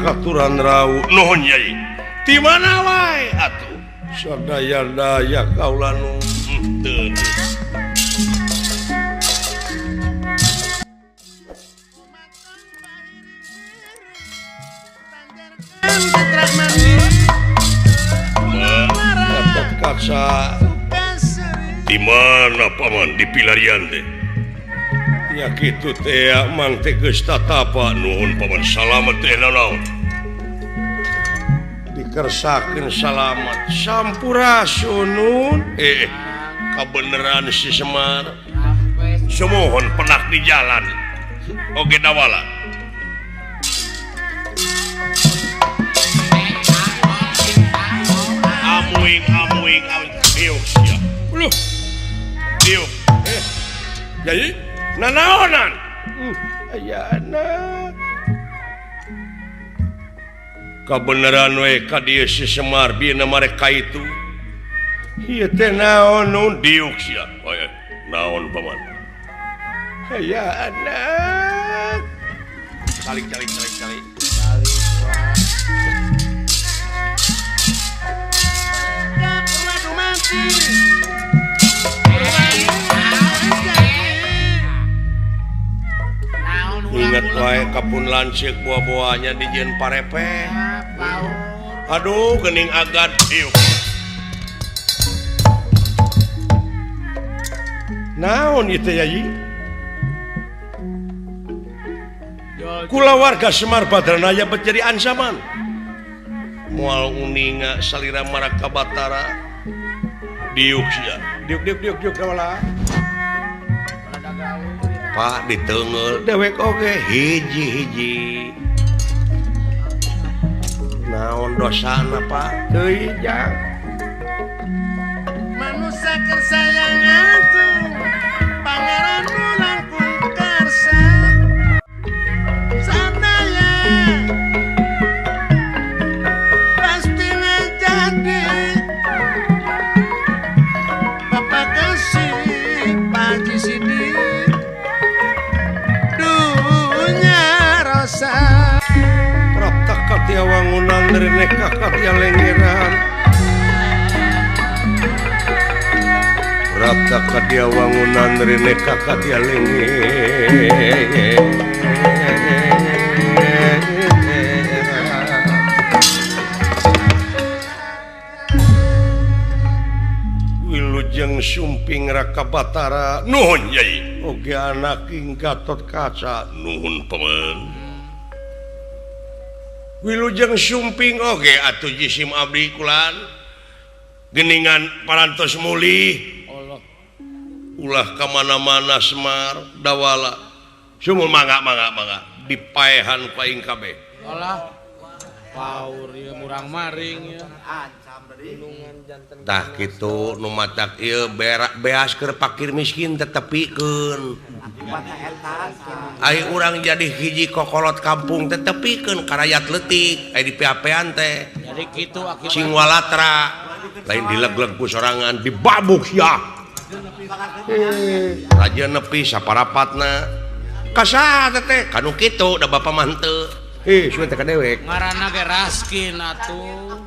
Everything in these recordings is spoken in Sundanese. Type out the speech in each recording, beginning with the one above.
katuran rau nuhun Nyai di mana wae atuh sadaya-daya kaula nu teu dapat kaca di mana paman di pilarian teh ya kitu teh mang teh geus tatapa nuhun paman salamet teh naon dikersakeun salamet sampurasun kabeneran si Semar semohon penak di jalan oge dawala amuing diuk sia uluh diuk jadi nanaonan aya anak kabeneran we ka dieu si Semar bieuna mareka itu ieu teh naon nu diuk sia naon paman aya anak calik ingat wae kapun lancik buah-buahnya di jeun parepe aduh geuning agad diuk naon ieu teh Yayi kula warga Semar Badranaya jadi ancaman moal uninga salira Maraka Batara diuk sia diuk kawala Pak diteungel dewek oge hiji naon dosana Pak teuing jang manusia kersayanganku pangeran langkung karsa sadaya pasti ngajadi Bapak kasih Pak Sidi Prapta katia wangunan dari neka katia lengeran Prapta katia wangunan dari neka katia lengeran Wilujeng sumping Raka Batara nuhun Nyai oge anak ing Gatot Kaca nuhun paman Wilujeng sumping oge atuh jisim abdi kulan geningan parantos mulih ulah kamana-mana Semar dawala sumul mangga dipaehan paing kabeh olah paur ieu murang maring ya tah kitu nu macak ieu beas keur fakir miskin tetepikeun ai urang jadi hiji kokolot kampung tetepikeun ka rakyat leutik ai di peapean teh jadi kitu akibat sing walatra lain dilegleg ku sorangan dibabuk sia raja nepi saparapatna kasaha teh kanu kitu da bapa manteu suwe teh ka dewek ngaranna ge Raskin atuh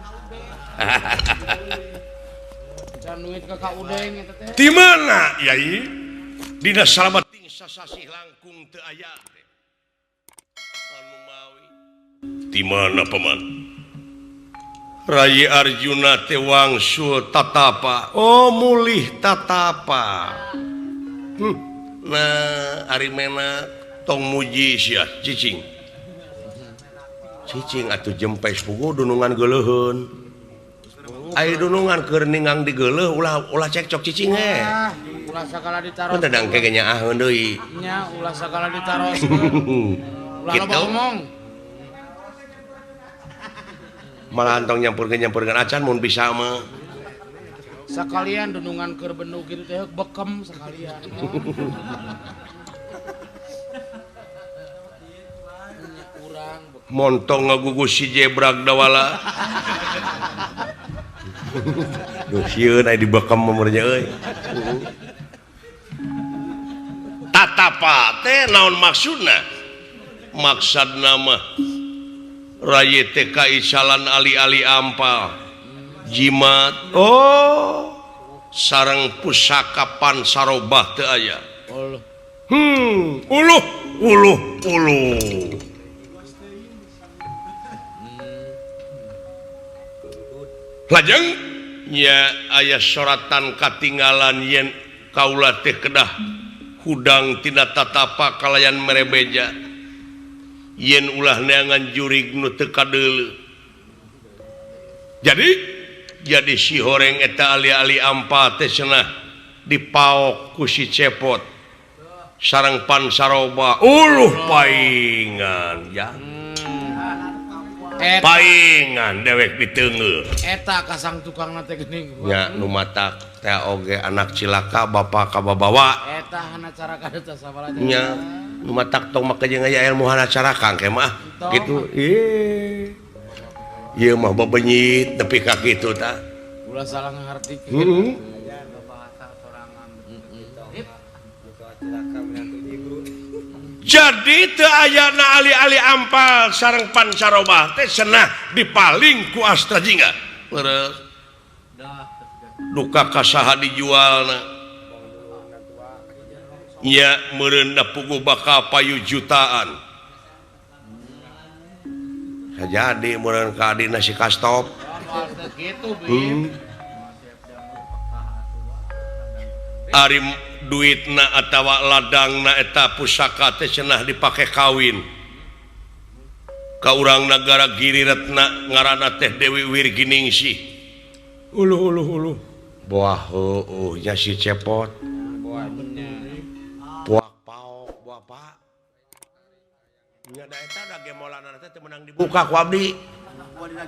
can duit ka udeng eta teh di mana Yai dina salameting sasasih langkung teu aya anu mawi di mana paman Rai Arjuna teh wangsul tatapa oh mulih tatapa nah ari mena tong muji sia cicing atuh jempes pugu dunungan geuleuheun ai dunungan keur ningang di geuleuh ulah cekcok cicing ulah sakala ditaros dadang kege nyaaheun deui nya ulah sakala ditaroskeun ulah loba omong malah antong nyampurkeun acan mun bisa mah sakalian dunungan keur benu kitu teh bekem sakalian montong ngagugus si jebrag dawala duh sieun aya dibekem memurnya euy tatapa teh naon maksudna mah Raya TKI Salan ali-ali ampal jimat sareng pusaka Pansarobah teu aya uluh lajeng nya aya soratan katinggalan yen kaula teh kedah hudang tina tatapa kalayan merebeja yen ulah neangan jurig nu teu kadeuleu jadi si horeng eta ali-ali ampa teh cenah dipaok ku si cepot sareng Pansarobah paingan ya paingan dewek diteungeur eta kasang tukangna teh geuning nya nu matak teh oge anak cilaka bapak kababawa eta hana cara kadeta sabaraha nya nu matak tong make jeung aya ilmu hana cara kang mah kitu ieu mah bebenyit nepi ka kitu tah ulah salah ngartikeun jadi teu ayana ali-ali ampal sareng Pansarobah teh cenah dipaling ku Astra Jingga leres duka kasaha dijualna nya meureun puguh bakal payu jutaan sajadi meureun ka adina si Kastop gitu ari duitna atawa ladangna eta pusaka teh cenah dipake kawin ka urang nagara Giriretna ngaranna teh Dewi Wirginingsih uluh boah nya si cepot boah paok boah pak nya da eta da gemolana teh menang dibuka ku abdi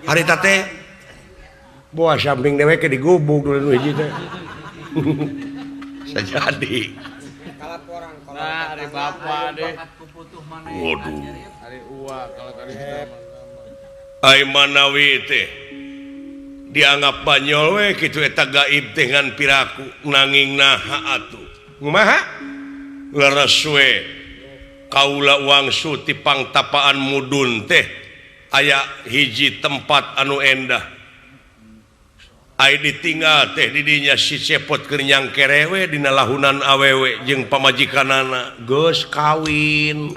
harita teh boah samping dewe ke digubuk dulu hiji teh sajadi nah ari bapak deh waduh ari uwa kalau kali ai manawi teh dianggap banyol we kitu eta gaib teh ngan piraku nanging naha atuh kumaha leres we kaula wangsu ti pangtapaan mudun teh aya hiji tempat anu endah ai ditinggal teh di dinya si cepot keur nyangkerewe dina lahunan awewe jeung pamajikanana geus kawin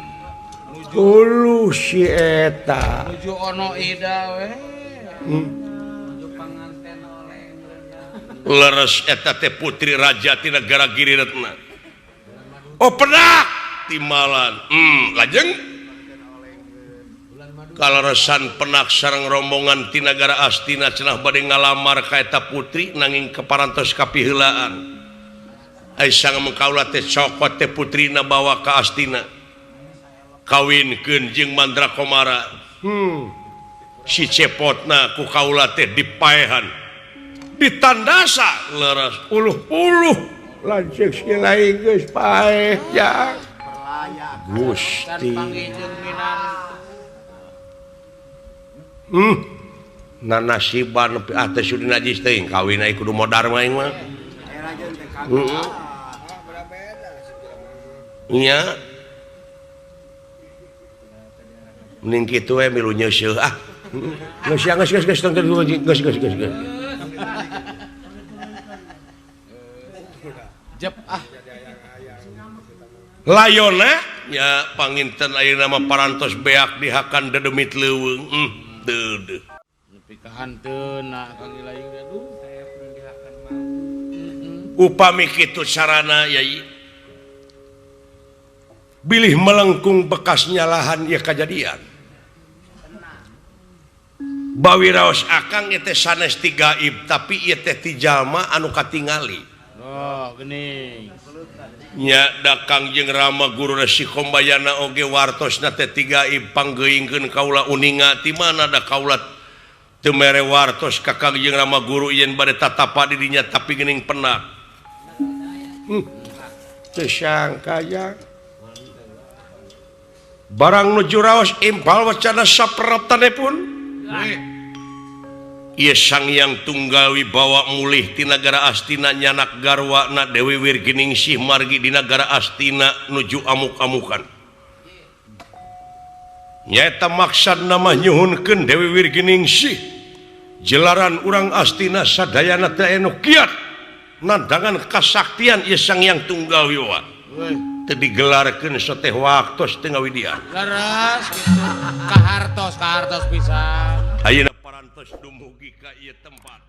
uluh si eta nuju ono ida we leres eta teh putri raja ti negara Giriretna penak timalan lajeng kaleresan penak sareng rombongan ti nagara Astina cenah bade ngalamar ka eta putri nanging keparantos kapiheulaan ai sang mengkaula teh cokot teh putrina bawa ka Astina kawinkeun jeung Mandrakomara si cepotna ku kaula teh dipaehan ditandasa leres uluh lanceuk si lain geus paeh ja Gusti nasiban nepi teh sudi najis teuing kawin ai kudu modar mah mah nya mending kitu we milu nyeuseul geus tonton geus jep layona nya panginten ayeuna mah parantos beak dihakan dedemit leuweung deudeuh nepi ka hanteuna kang ilaing aduh upami kitu carana yai bilih melengkung bekas nyalahan ieu kajadian bawi raos akang ieu teh sanes ti gaib tapi ieu teh ti jalma anu katingali geuning nya dakang jeung Rama Guru Resi Kombayana oge wartosna teh ti gaib panggeuingkeun kaula uninga ti mana da kaula teu mere wartos ka Kangjeng Rama Guru yen bade tatapa di dinya tapi geuning penak teu sangka ya barang nuju raos impal wacana saperetanepun ieu Sang Hyang Tunggal Wibawa mulih ti nagara Astina nyanak garwana Dewi Wirginingsih margi di nagara Astina nuju amuk-amukan nyata maksad nama nyuhunkeun Dewi Wirginingsih jelaran urang astina sadayana teu anu kiat nandangan kasaktian ieu Sang Hyang Tunggal Wibawa teu digelarkeun sateh waktos teu ngawidian leres gitu kahartos pisan ayeuna parantos dumugi ka ieu tempat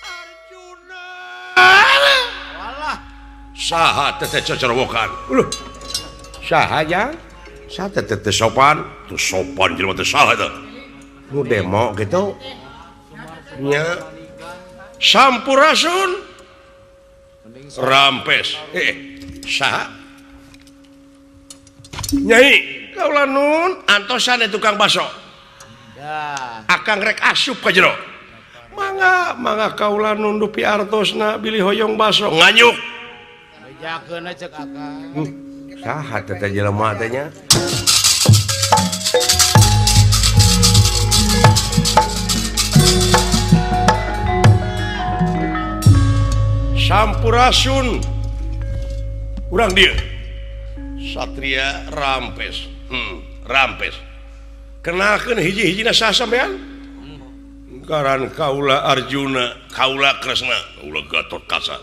Arjuna walah saha teh cocorowokan saha jang saha teh sopan teu sopan jelema teh saha teh nu demo gitu nya Sampurasun Rampes saha Nyai kaula nun antosan tukang baso ya akang rek asup ka jero mangga kaula nun dupi artosna bilih hoyong baso nganyuk bejakeun cek akang saha teh jelema teh nya Sampurasun urang dia Satria Rampes Rampes kenalkeun hiji-hijina saha sampean ngaran kaula Arjuna kaula Kresna kaula Gatotkaca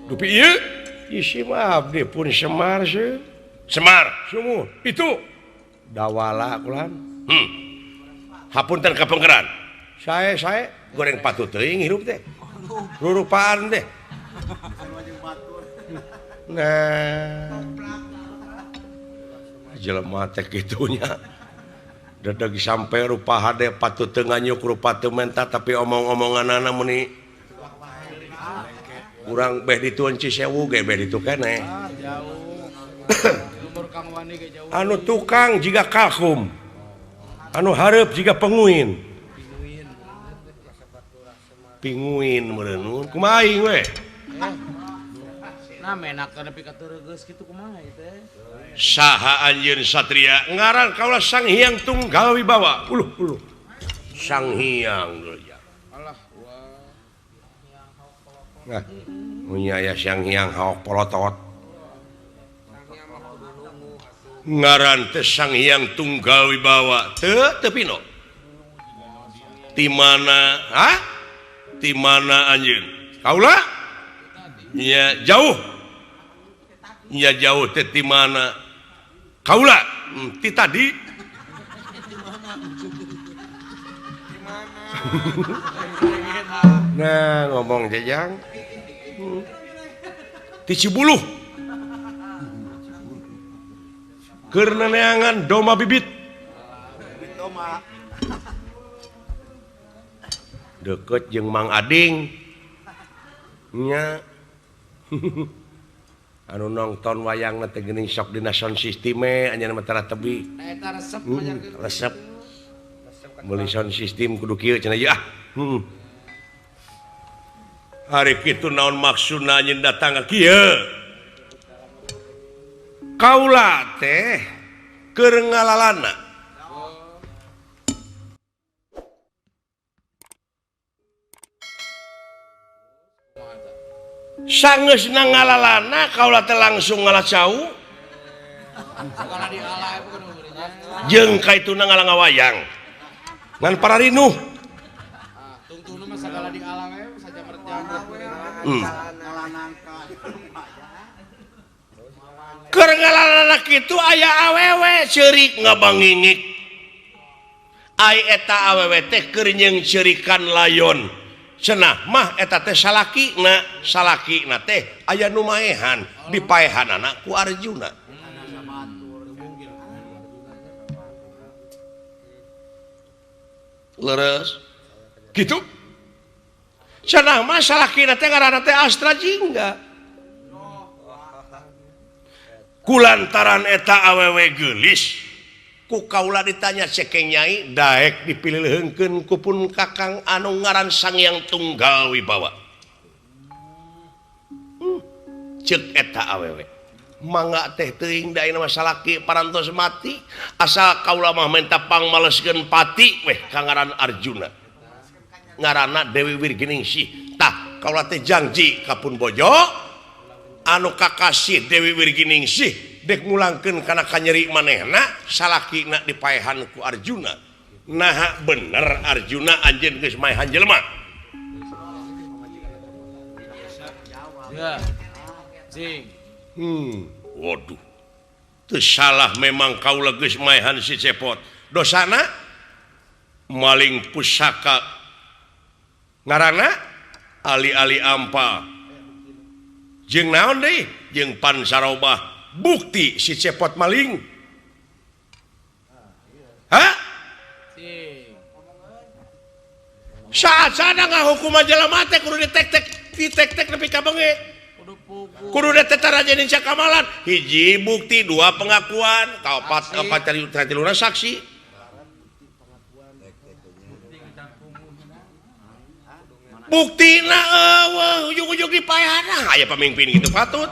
dupi ieu isi mah abdi pun Semar seuh Semar sumuh itu dawala kulan hapunten kapengkeran sae goreng patut teuing hirup teh rurupaan deh nah jelema teh kitunya dadag sampai rupa hade patut teu nganyuk rupa teu menta tapi omong-omonganana meni urang beh ditueun Cisewu ge beh ditu keneh anu tukang jiga kalkum anu hareup jiga penguin pinguin meureun kumaha aing we nah menak nepi ka teuregeus kitu kumaha ieu teh saha anjeun satria ngaran kaula Sang Hyang Tunggal Wibawa uluh Sang Hyang alah nah munya aya Sang Hyang haok polotot ngaran teh Sang Hyang Tunggal Wibawa teu pino di mana di mana anjeun kaula nya jauh teh di mana kaula ti tadi nah ngomong jajang ti Cibuluh keur neangan doma bibit deket jeung Mang Ading nya anu nongton wayangna teh geuning sok dina sound system anyana mah tara tebi eta resep meuli sound system kudu kieu cenah ieu hari kitu naon maksudna anjeun datang ka kieu kaula teh keur ngalalana sangeusna ngalalana kaula teh langsung ngalacau segala di ala jeung kaituna ngalang wayang ngan para rinuh tungtungna mah segala di ala we saja merjang keur ngalalana kitu aya awewe ceurik ngabangingik ai eta awewe teh keur nyeung ceurikan layon cenah mah eta teh salakina teh aya nu maehan dipaehanana ku Arjuna leres gitu cenah mah salakina teh ngaranna teh Astra Jingga kulantaran eta awewe geulis ku kaula ditanya cekeng Nyai daek dipilihkeun ku pun kakang anu ngaran Sang Hyang Tunggal Wibawa ceuk eta awewe mangga teh teuing da ayeuna salaki parantos mati asal kaula mah menta pangmaleskeun pati weh ka ngaran Arjuna ngaranna Dewi Wirginingsih tah kaula teh janji ka pun bojo anu kakasih Dewi Wirginingsih dek mulangkeun kana kanyeri manehna salakina dipaehan ku Arjuna. Nah bener Arjuna anjeun geus maehan jelema. Ya. Cing. Waduh. Teu salah memang kaula geus maehan si Cepot. Dosana maling pusaka ngaranna ali-ali ampa. Jeung naon deui? Jeung pansarobah. Bukti si Cepot maling. Hah? Saat-saat ngahukum jelema teh kudu ditek-tek nepi ka beungeut. Kudu ditetarajeun sakamalan. Hiji bukti, dua pengakuan, kaopat tiluna saksi. Buktina ujug-ujug dipaehan aya pamimpin gitu patut.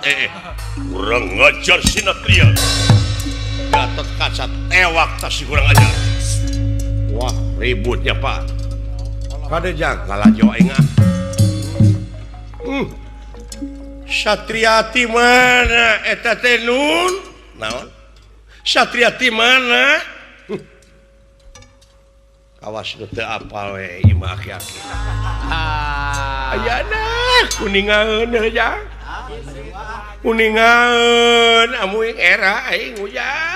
Urang ngajar sinatria. Gatot Kaca tewak tas si kurang ajar. Wah, ributnya Pak. Kadejang ngalajo engah. Satriati mana eta teh nun? Naon? Satriati mana? Kawas teu apal we ieu mah aki-aki. Ayana kuningaeun ya. Kuningaeun amuing era aing ujang.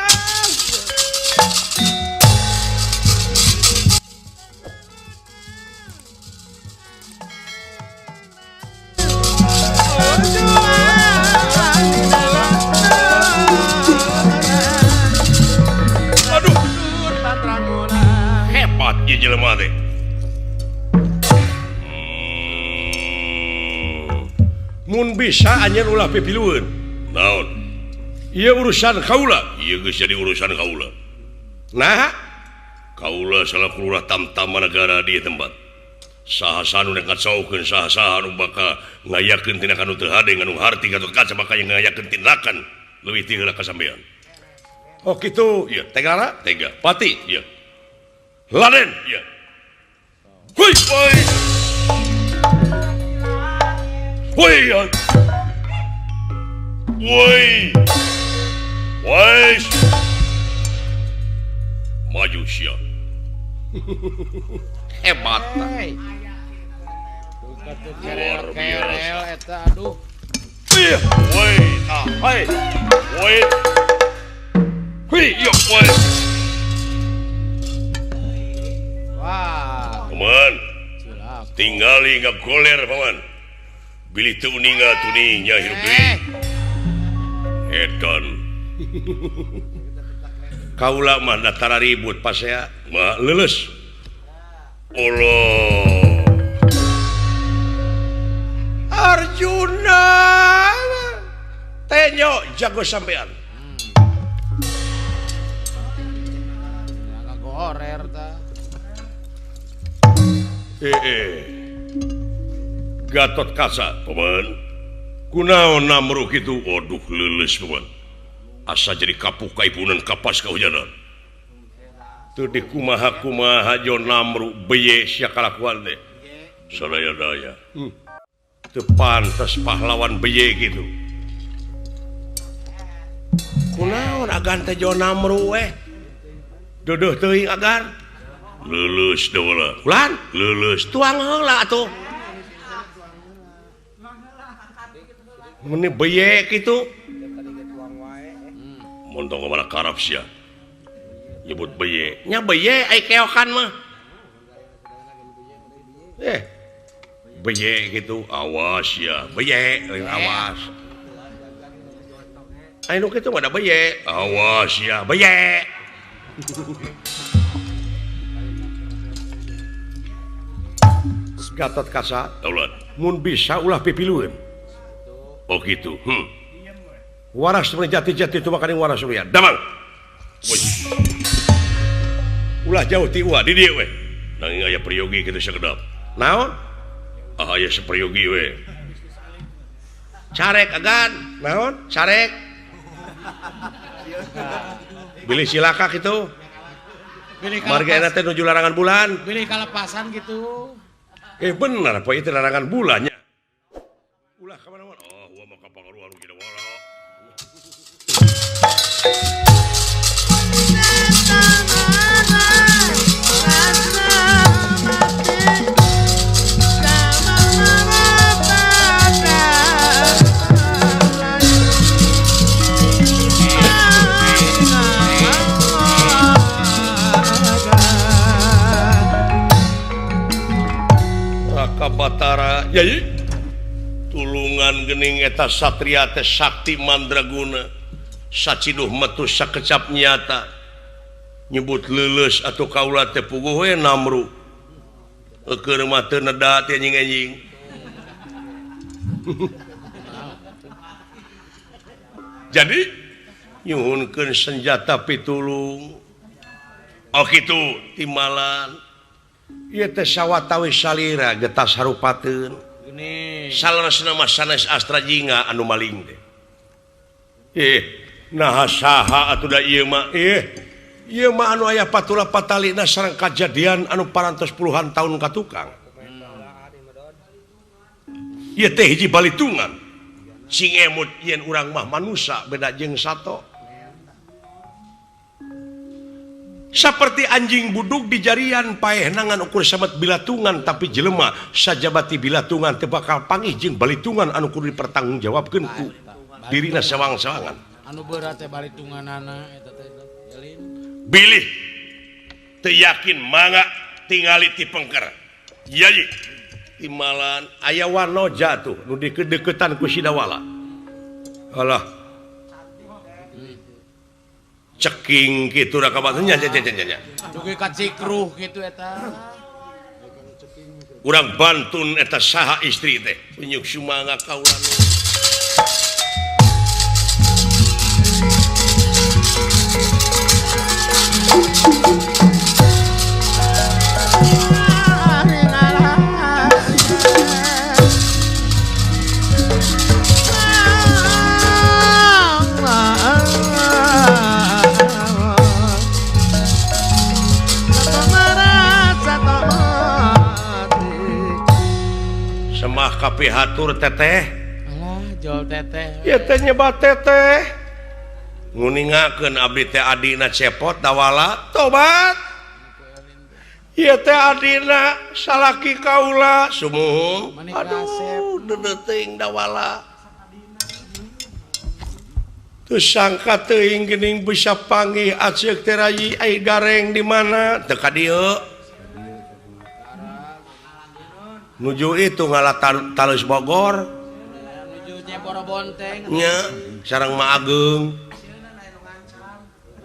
Jelema teh. Mun bisa anjeun ulah pipilueun. Naon? Ieu urusan kaula. Ieu geus jadi urusan kaula. Nah, kaula salaku lurah tamtama negara di tempat. Saha nu nekat saukeun saha-saha nu bakal ngayakeun tindakan nu teu hade nganu harti Gatot Kaca bakal ngayakeun tindakan leuwih ti heula ka sampean. Oh kitu. Ieu tega tega. Pati. Ieu. Laden, ya. Woi, woi. Woi, ya. Woi. Woi. Maju sia. Hebat. Luar biasa eta aduh. Woi, ah, woi. Woi. Woi, ya, woi. Wah. Paman, tinggali ngagoler paman. Bilih teu uninga tuninya hirup deui. Edan. Kaula mah datara ribut pasea, mah leuleus. Allah. Arjuna. Tenyo jago sampean. Ya gorer ta. Gatot Kaca, paman. Kunaon namru kitu? Waduh, leuleus paman. Asa jadi kapuk kaipunan kapas kahujanan. Teu dikumaha-kumaha jo namru beye sia kalakuan teh. Sadaya-daya. Teu pantes pahlawan beye gitu. Kunaon agan teh jo namru we? Duduh teuing agan. Lulus dah wala. Ulan? Lulus. Tuang heula atuh. Meni beye kitu. Montong mana karap sia. Nyebut beye. Nya beye ai keokan mah. Beye gitu. Awas ya. Beye, awas. Ai nu kitu mah ada beye. Awas ya. Beye. Gatot Kaca, mun bisa ulah pipilueun. Oh gitu. Waras sebenarnya jati-jati itu makanin waras ya. Damang. Ulah jauh ti uah di dieu we. Nanging aya priyogi kitu sakedap. Naon? Ah aya sapriyogi we. Carek agan. Naon? Carek. Bilih silaka kitu. Marga teh nuju larangan bulan. Bilih kalepasan gitu. Benar apa itu larangan bulannya. Ulah kemana-mana. Oh, gua mau kapangaruan gitu wala. Raka Batara Yai tulungan gening eta satria teh sakti mandraguna saciduh metu sakecap nyata nyebut leuleus atuh kaula teh puguh we namru keur mah teu neda teh anjing-anjing jadi nyuhunkeun senjata pitulung oh kitu timalan ieu teh sawatawi salira getas harupateun salerasna mah sanes astra jinga anu maling teh nah saha atuh da ieu mah ieu mah anu aya patula patalina sareng kajadian anu parantos puluhan tahun ka tukang ieu teh hiji balitungan sing emut yen urang mah manusia beda jeung sato seperti anjing buduk di jarian paeh nangan ukur samet bilatungan tapi jelema sajabati bilatungan teu bakal panggih jeung balitungan anu kudu dipertanggungjawabkeun ku dirina sawang-sawangan anu berat teh balitunganana eta teh bilih teu yakin mangga tingali ti pengker yai timalan aya wanoja tuh nu dikedeketan ku sidawala alah ceking gitu rakabatnya dugi ka cikruh gitu eta urang bantun eta saha istri teh penyuk sumanga kaula semah kapihatur teteh alah jol teteh ieu teh nyebat teteh nguningakeun abdi teh adina cepot dawala tobat ieu teh adina salaki kaula sumuhun aduh dedeuting dawala teu sangka teuing geuning bisa panggih aceuk teh rayi ai gareng di mana teu ka dieu nuju itu ngalah talus Bogor nuju Jeboro Bonteng nya sareng Ma Ageng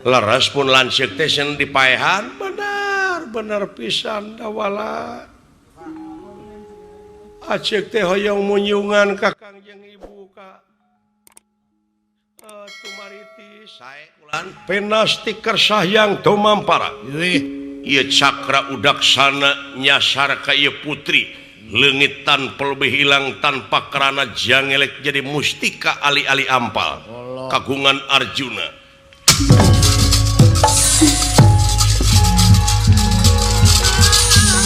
leres pun lanceuk teh sen dipaehan bener pisan dawala aceuk teh hoyong munyungan ka Kangjeng Ibu ka tumariti sae kulan penasti kersahyang tumampara ieu cakra udaksana nyasar ka ieu putri leungitan pelebih hilang tanpa kerana jangelek jadi mustika ali-ali ampal kagungan Arjuna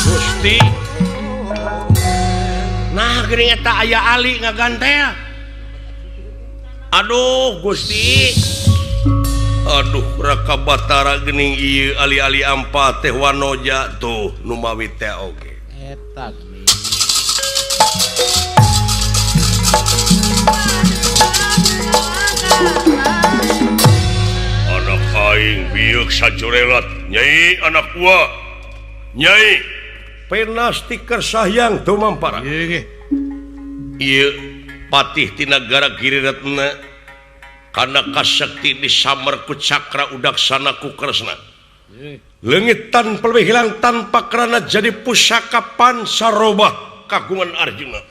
Gusti nah geuning eta aya ali ngagantel aduh Gusti aduh Raka Batara geuning ieu ali-ali ampal teh wanoja tuh nu mawi teh oge eta anak aing biuk sajurelat nyai anak gua nyai penasti kersahyang tumampara ieu patih ti nagara Giriratna kana kasakti disamer ku cakra udaksana ku kresna leungitan pelebih hilang tanpa kerana jadi pusaka pansarobah kagungan Arjuna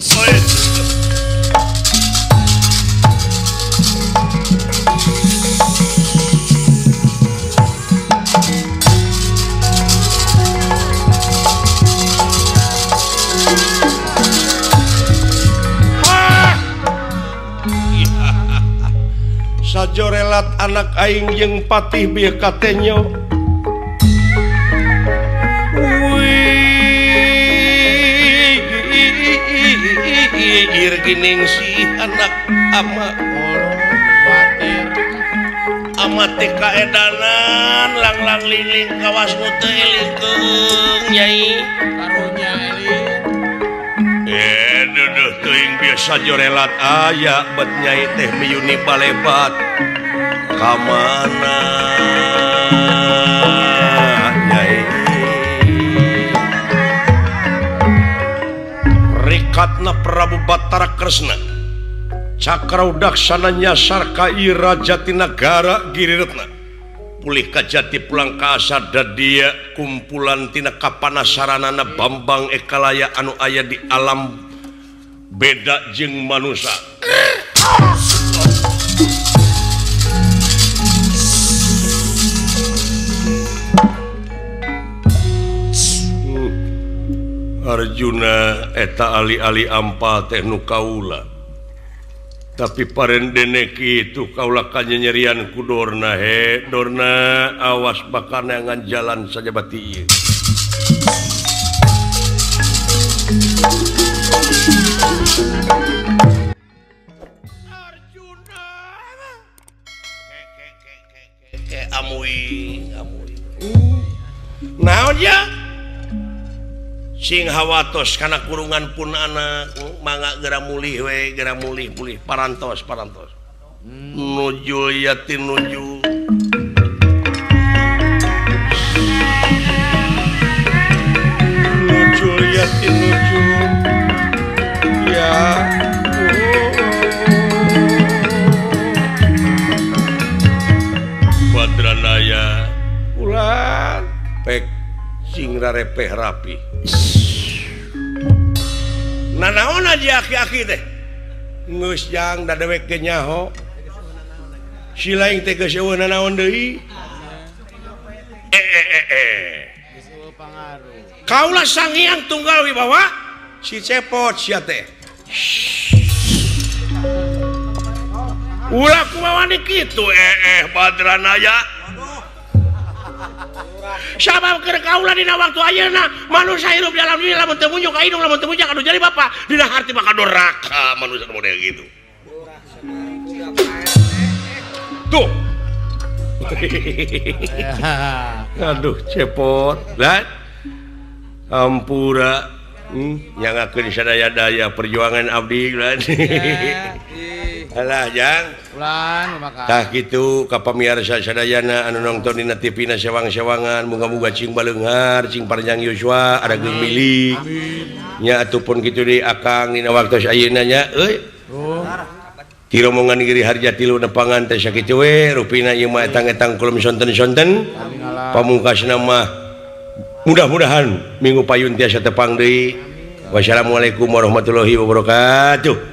sajorelat anak aing jeung patih bieu katenyo ir gining si anak ama amat teh kaedanan lang-lang liling kawas nu teu elikeung nyai karunya elin duduh teuing biasa jorelat aya bet nyai teh miyuni balebat ka mana nyai angkatna Prabu Batara Kresna Cakraudaksana nyasar ka ira Jatinagara Giriretna pulih ka jati pulang ka asada dia kumpulan tina kapanasaranana Bambang Ekalaya anu aya di alam beda jeung manusia. Arjuna eta ali-ali ampal teh nu kaula tapi parendene kitu kaula kanyerian ku dorna dorna awas bakal neangan jalan saja bati ieu Arjuna ke amui naon ya sing hawatos karena kurungan pun anak mangga gera mulih we gera mulih pulih parantos nuju yatin nuju yatin nuju ya Badranaya ulah pek sing rarepeh rapi nah naon aja aki-aki teh geus jang da dewek ge nyaho si lain teh geus eueuh naon deui kaula Sang Hyang Tunggal Wibawa si cepot sia teh ulah kumaha kitu Badranaya sabab keur kaula dina waktu ayeuna manusia hirup di alam dunia lamun teu munjung ka hidung lamun teu munjung anu jadi bapa dina harti maka doraka manusia model gitu tuh aduh cepot lah ampura nyangakeun sadaya-daya perjuangan abdi lah alah jang ulan tah kitu ka pamirsa sadayana anu nongton dina TV na sewang-sewangan muga-muga cing baleunghar cing panjang yuswa ada geung milik nya atupun kitu deui akang dina waktos ayeuna nya euy ti rombongan giri harja tilu nepangan teh sakitu we rupina ieu mah etang-etang kulum sonten-sonten pamungkasna mah mudah-mudahan minggu payun tiasa tepang deui wassalamualaikum warahmatullahi wabarakatuh.